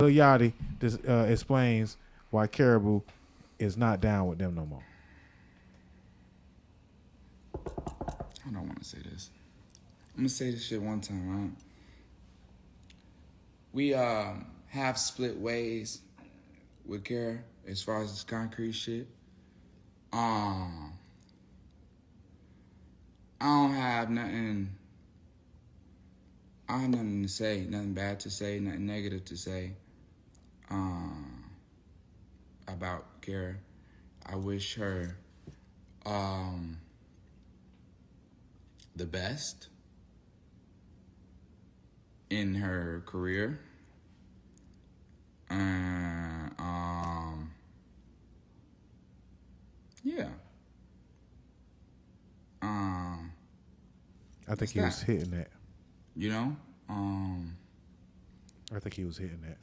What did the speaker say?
Lil Yachty explains why Karrahboo is not down with them no more. I don't want to say this. I'm gonna say this shit one time, right? We have split ways with Karrah as far as this concrete shit. I don't have nothing. I have nothing to say, nothing bad to say, nothing negative to say about Karrah. I wish her the best in her career. Yeah. I think he was hitting that. You know? I think he was hitting that.